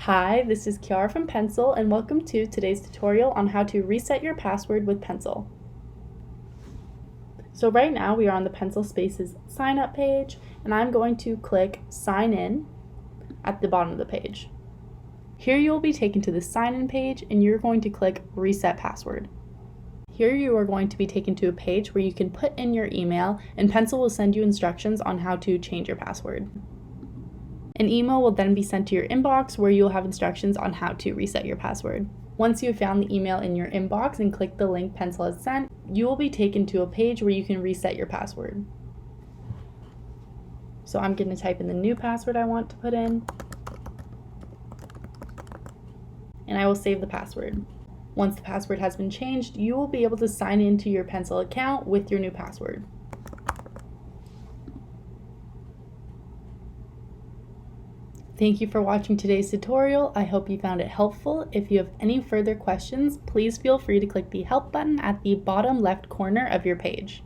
Hi, this is Kiara from Pencil, and welcome to today's tutorial on how to reset your password with Pencil. So right now we are on the Pencil Spaces sign up page, and I'm going to click sign in at the bottom of the page. Here you will be taken to the sign in page, and you're going to click reset password. Here you are going to be taken to a page where you can put in your email, and Pencil will send you instructions on how to change your password. An email will then be sent to your inbox where you'll have instructions on how to reset your password. Once you have found the email in your inbox and click the link Pencil has sent, you will be taken to a page where you can reset your password. So I'm going to type in the new password I want to put in, and I will save the password. Once the password has been changed, you will be able to sign into your Pencil account with your new password. Thank you for watching today's tutorial. I hope you found it helpful. If you have any further questions, please feel free to click the help button at the bottom left corner of your page.